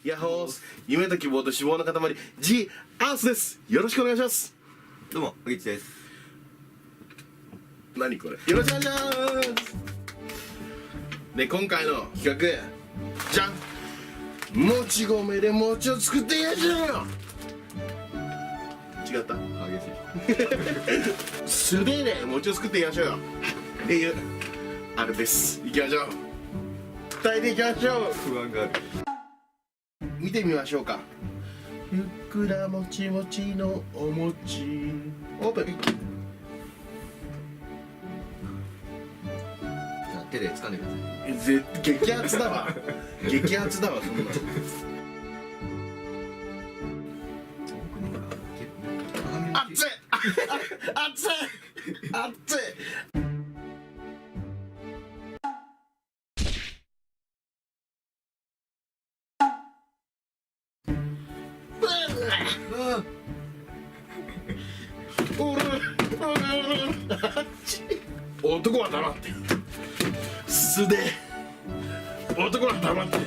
ヤッホース、夢と希望と志望の塊 G アースです。よろしくお願いします。どうも、ういちです。何これ、よろしくお願いします。で、今回の企画じゃん、もち米で餅を作ってやっちゃうよ。違った、激しい素手で餅を作ってみましょうよっていうあれです。いきましょう、伝えていきましょう。不安がある。見てみましょうか。ふっくらもちもちのお餅、オープン。じゃあ手で掴んでください。激アツだわ激アツだわ、そんな。熱い熱い熱い。男は黙って、素手。男は黙って、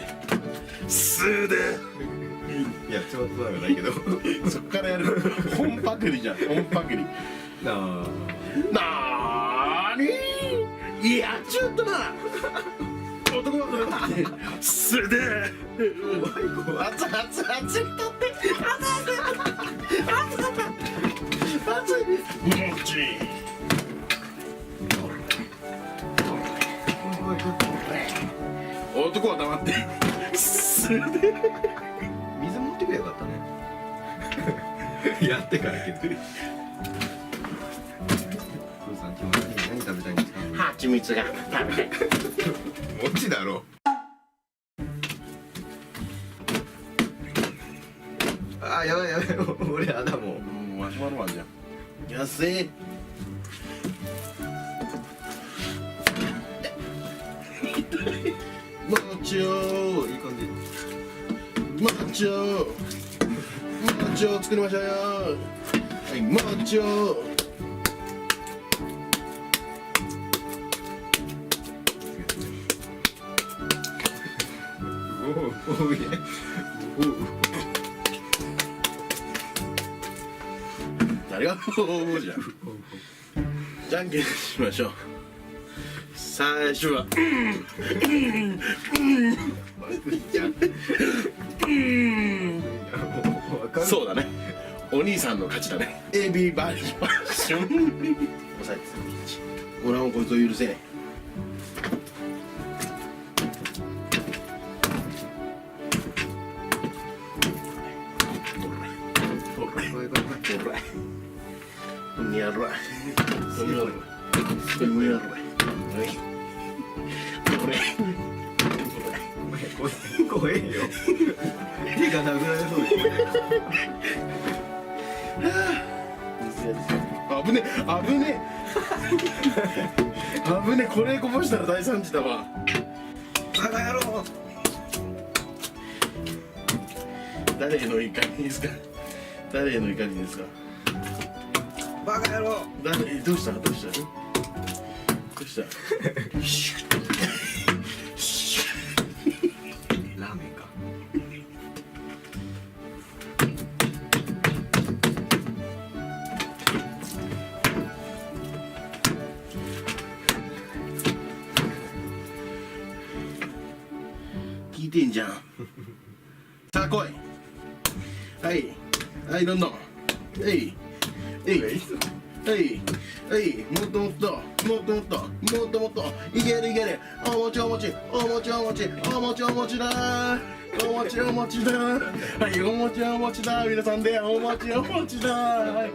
素手。いや、ちょっとなんかないけどそっからやる。本パクリじゃん、本パクリ。なーにー、やっちゃったな。男は黙って、素手。熱い熱い熱い、とって熱いもち。男は黙って、素手。水持ってくればよかったねやってからけど。プーさん、今日何食べたいんですか？蜂蜜が食べたい。餅だろ。あー、やばいやばい、俺あだもん。マシュマロマンじゃん。安い。餅を、いい感じ。餅を作りましょうよ。はい、餅を。おおいえ。誰がおおじゃん。じゃんけんしましょう。最初はそうだね、お兄さんの勝ちだね。エビバリバッション。押さえてさ、俺はもうこいつを許せねえ。やろい。怖えよ。手が殴られそうです。危ね危ね危ね、これこぼしたら大惨事だわ。バカ野郎。誰への怒りですか？誰への怒りですか？バカ野郎。誰、どうしたどうしたどうしたラーメンか。聞いてんじゃん。さあ来い。はいはい、どんどん。はいはい、もっともっともっともっともっともっと、いけるいける。お餅お餅お餅お餅お餅お餅だお餅お餅だ。はい、お餅お餅だ。皆さんでお餅お餅だ。はい、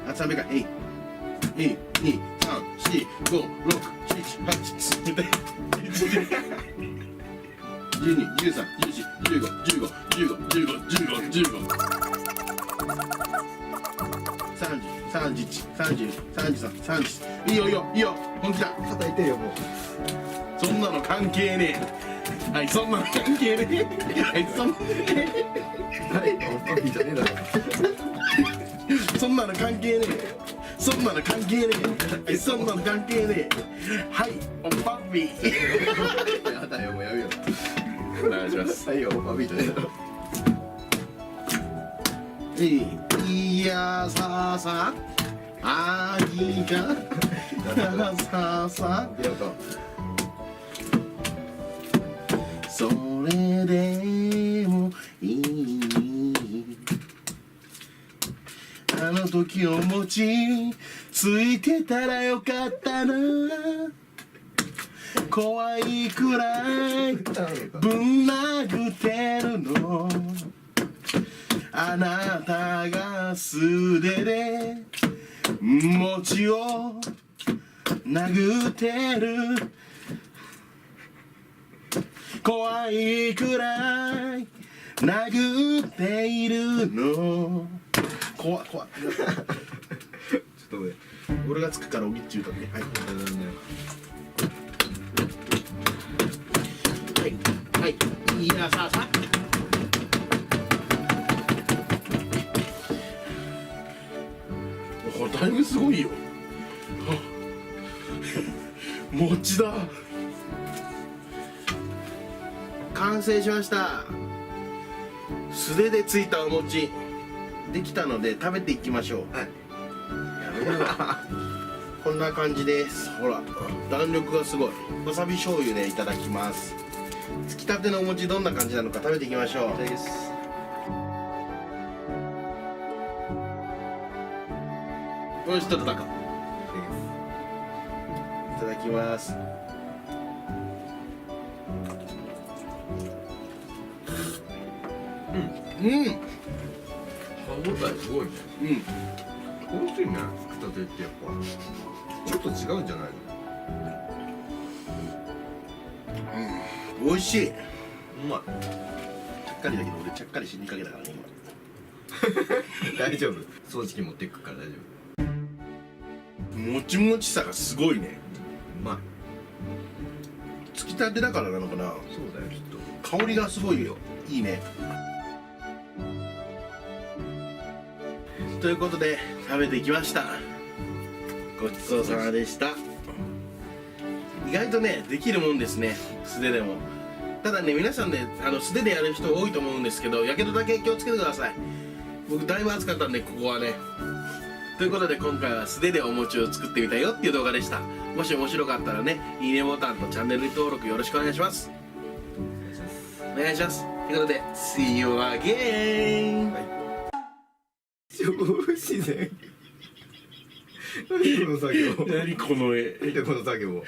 あ、300回。1、2、3、4、5、6、7、8、12、13、14、15、15、15、15、15、15。31、30、33、34。いいよいいよいいよ、本気だ。肩痛いよ、もう。そんなの関係ねえ。はい、そんなの関係ねえ。はい、そんなじゃねえだろ。そんなの関係ねえ。そんなの関係ねえ。はい、そんなの関係ねえ。はい、おパピー。やだよ、もうやめよう。お願いします。はいよ、バビートね。いやささあぎがささそれでもいいあの時お餅ついてたらよかったな怖いくらいぶん殴ってるのあなたが素手で餅を殴ってる怖いくらい殴っているの怖いちょっとね俺がつくからおぎっちゅうとってはいいやさだいぶすごいよ餅だ完成しました。素手でついたお餅できたので食べていきましょう。こんな感じです。ほら弾力がすごい。わさび醤油でいただきます。つきたてのお餅どんな感じなのか食べていきましょう。おいしいとたかいただきます。歯応えすごいね。美味しいね。つきたてってやっぱちょっと違うんじゃないの？美味しい。うまい。ちゃっかりだけど俺ちゃっかりしにかけたからね今。大丈夫。掃除機持っていくから大丈夫。もちもちさがすごいね。うまい。つきたてだからなのかな。そうだよきっと。香りがすごいよ。いいね。ということで食べてきました。ごちそうさまでした。意外とねできるもんですね、素手でも。ただね皆さんね素手でやる人多いと思うんですけど、やけどだけ気をつけてください。僕だいぶ暑かったんでここはね。ということで今回は素手でお餅を作ってみたよっていう動画でした。もし面白かったらねいいねボタンとチャンネル登録よろしくお願いします。お願いします。ということで See you again、超自然。何この作業。何この絵。見てこの作業。